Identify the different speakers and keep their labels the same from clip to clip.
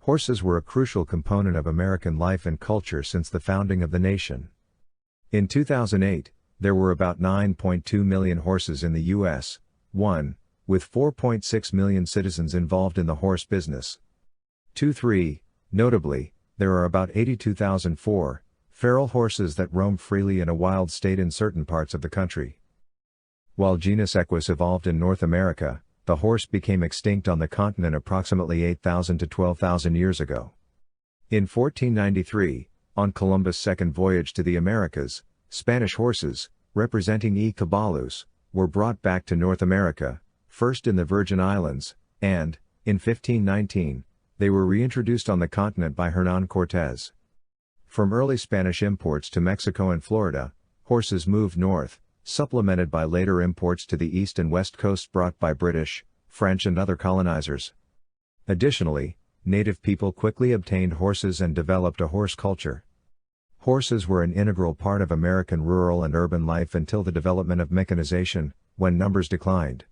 Speaker 1: Horses were a crucial component of American life and culture since the founding of the nation. In 2008, there were about 9.2 million horses in the U.S., with 4.6 million citizens involved in the horse business. 2-3, notably, there are about 82,004 feral horses that roam freely in a wild state in certain parts of the country. While genus Equus evolved in North America, the horse became extinct on the continent approximately 8,000 to 12,000 years ago. In 1493, on Columbus' second voyage to the Americas, Spanish horses, representing E. caballus, were brought back to North America, first in the Virgin Islands, and, in 1519, they were reintroduced on the continent by Hernán Cortés. From early Spanish imports to Mexico and Florida, horses moved north, supplemented by later imports to the east and west coasts brought by British, French and other colonizers. Additionally, native people quickly obtained horses and developed a horse culture. Horses were an integral part of American rural and urban life until the development of mechanization, when numbers declined.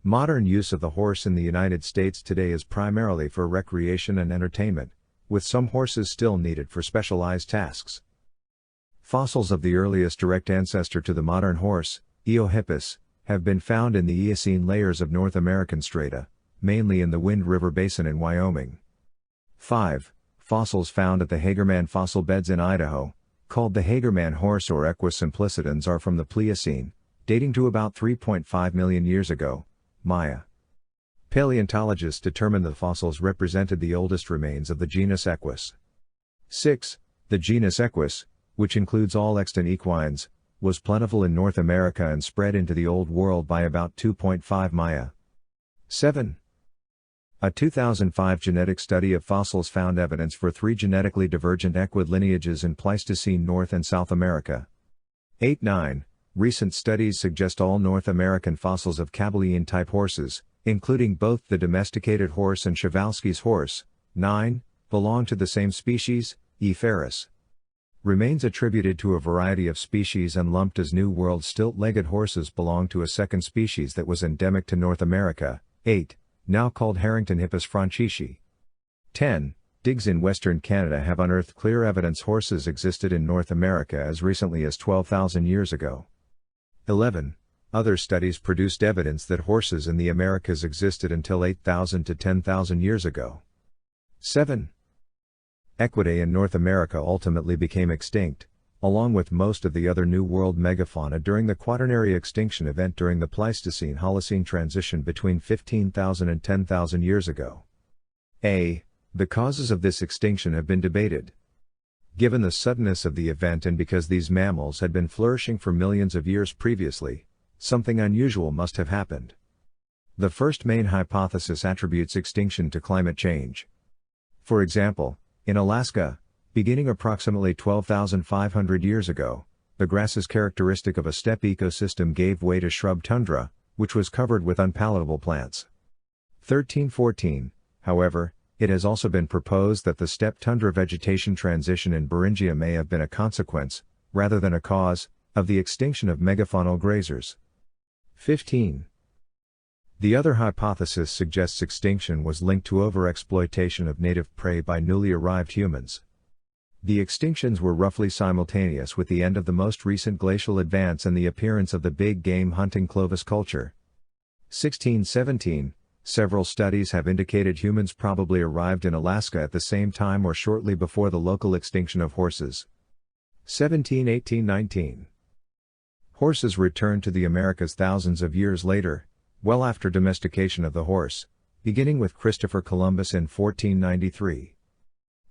Speaker 1: Modern use of the horse in the United States today is primarily for recreation and entertainment, with some horses still needed for specialized tasks. Fossils of the earliest direct ancestor to the modern horse, Eohippus, have been found in the Eocene layers of North American strata, mainly in the Wind River Basin in Wyoming. 5. Fossils found at the Hagerman fossil beds in Idaho, called the Hagerman horse or Equus simplicitans, are from the Pliocene, dating to about 3.5 million years ago, Maya. Paleontologists determined the fossils represented the oldest remains of the genus Equus. 6. The genus Equus, which includes all extant equines, was plentiful in North America and spread into the Old World by about 2.5 Maya. 7. A 2005 genetic study of fossils found evidence for 3 genetically divergent equid lineages in Pleistocene North and South America. 8-9. Recent studies suggest all North American fossils of Caballus-type horses, including both the domesticated horse and Przewalski's horse, 9, belong to the same species, E. ferus. Remains attributed to a variety of species and lumped as New World stilt-legged horses belong to a second species that was endemic to North America, 8, now called Harringtonhippus francisci. 10. Digs in Western Canada have unearthed clear evidence horses existed in North America as recently as 12,000 years ago. 11. Other studies produced evidence that horses in the Americas existed until 8,000 to 10,000 years ago. 7. Equidae in North America ultimately became extinct, along with most of the other New World megafauna during the Quaternary extinction event during the Pleistocene-Holocene transition between 15,000 and 10,000 years ago. The causes of this extinction have been debated. Given the suddenness of the event and because these mammals had been flourishing for millions of years previously, something unusual must have happened. The first main hypothesis attributes extinction to climate change. For example, in Alaska, beginning approximately 12,500 years ago, the grasses characteristic of a steppe ecosystem gave way to shrub tundra, which was covered with unpalatable plants. 1314, however, it has also been proposed that the steppe tundra vegetation transition in Beringia may have been a consequence, rather than a cause, of the extinction of megafaunal grazers. 15. The other hypothesis suggests extinction was linked to overexploitation of native prey by newly arrived humans. The extinctions were roughly simultaneous with the end of the most recent glacial advance and the appearance of the big game hunting Clovis culture. 1617. Several studies have indicated humans probably arrived in Alaska at the same time or shortly before the local extinction of horses. 1718-19. Horses returned to the Americas thousands of years later, well after domestication of the horse, beginning with Christopher Columbus in 1493.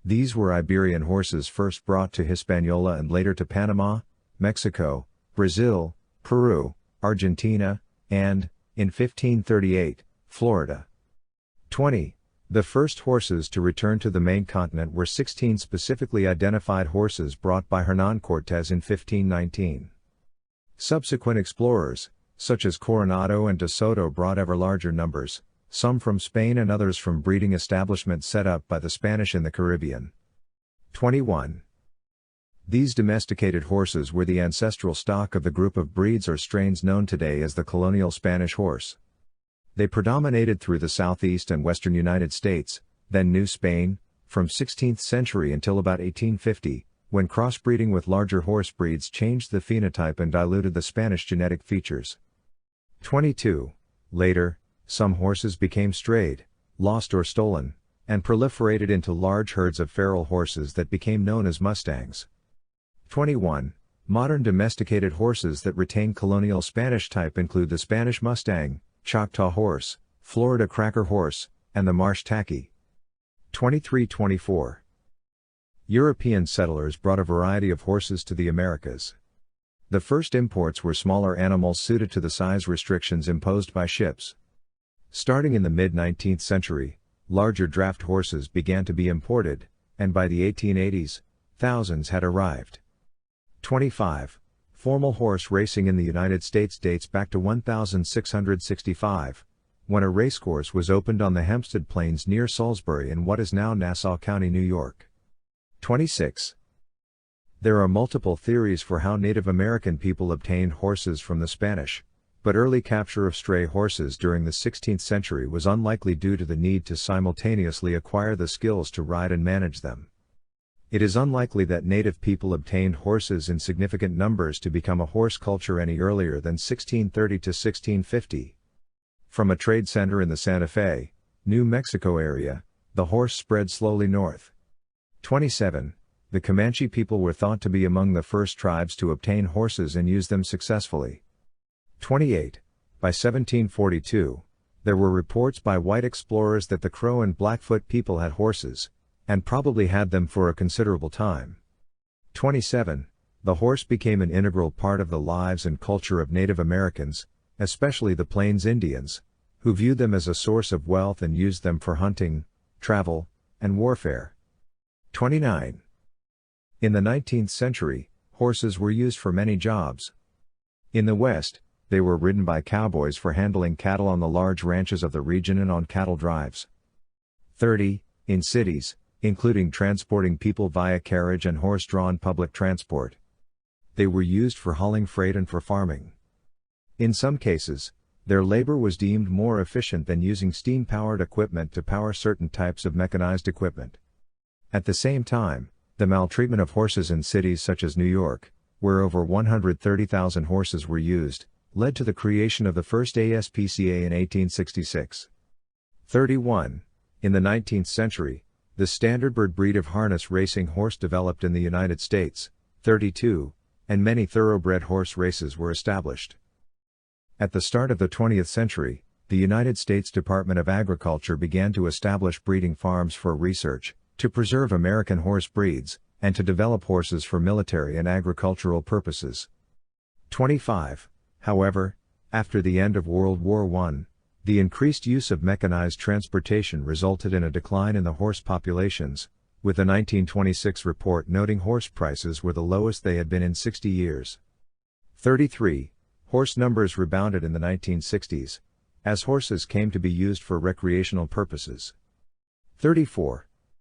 Speaker 1: These were Iberian horses first brought to Hispaniola and later to Panama, Mexico, Brazil, Peru, Argentina, and, in 1538, Florida. 20. The first horses to return to the main continent were 16 specifically identified horses brought by Hernán Cortés in 1519. Subsequent explorers, such as Coronado and de Soto, brought ever larger numbers, some from Spain and others from breeding establishments set up by the Spanish in the Caribbean. 21. These domesticated horses were the ancestral stock of the group of breeds or strains known today as the colonial Spanish horse. They predominated through the southeast and western United States, then New Spain, from 16th century until about 1850, when crossbreeding with larger horse breeds changed the phenotype and diluted the Spanish genetic features. 22. Later, some horses became strayed, lost or stolen, and proliferated into large herds of feral horses that became known as mustangs. 21. Modern domesticated horses that retain colonial Spanish type include the Spanish Mustang, Choctaw Horse, Florida Cracker Horse, and the Marsh Tacky. 23-24. European settlers brought a variety of horses to the Americas. The first imports were smaller animals suited to the size restrictions imposed by ships. Starting in the mid-19th century, larger draft horses began to be imported, and by the 1880s, thousands had arrived. 25. Formal horse racing in the United States dates back to 1665, when a racecourse was opened on the Hempstead Plains near Salisbury in what is now Nassau County, New York. 26. There are multiple theories for how Native American people obtained horses from the Spanish, but early capture of stray horses during the 16th century was unlikely due to the need to simultaneously acquire the skills to ride and manage them. It is unlikely that native people obtained horses in significant numbers to become a horse culture any earlier than 1630 to 1650. From a trade center in the Santa Fe, New Mexico area, the horse spread slowly north. 27. The Comanche people were thought to be among the first tribes to obtain horses and use them successfully. 28. By 1742, there were reports by white explorers that the Crow and Blackfoot people had horses, and probably had them for a considerable time. 27. The horse became an integral part of the lives and culture of Native Americans, especially the Plains Indians, who viewed them as a source of wealth and used them for hunting, travel, and warfare. 29. In the 19th century, horses were used for many jobs. In the West, they were ridden by cowboys for handling cattle on the large ranches of the region and on cattle drives. 30. In cities, including transporting people via carriage and horse-drawn public transport. They were used for hauling freight and for farming. In some cases, their labor was deemed more efficient than using steam-powered equipment to power certain types of mechanized equipment. At the same time, the maltreatment of horses in cities such as New York, where over 130,000 horses were used, led to the creation of the first ASPCA in 1866. 31. In the 19th century, the standardbred breed of harness racing horse developed in the United States. 32. And many thoroughbred horse races were established. At the start of the 20th century, the United States Department of Agriculture began to establish breeding farms for research, to preserve American horse breeds, and to develop horses for military and agricultural purposes. 25. However, after the end of World War I, the increased use of mechanized transportation resulted in a decline in the horse populations, with the 1926 report noting horse prices were the lowest they had been in 60 years. 33. Horse numbers rebounded in the 1960s, as horses came to be used for recreational purposes. 34.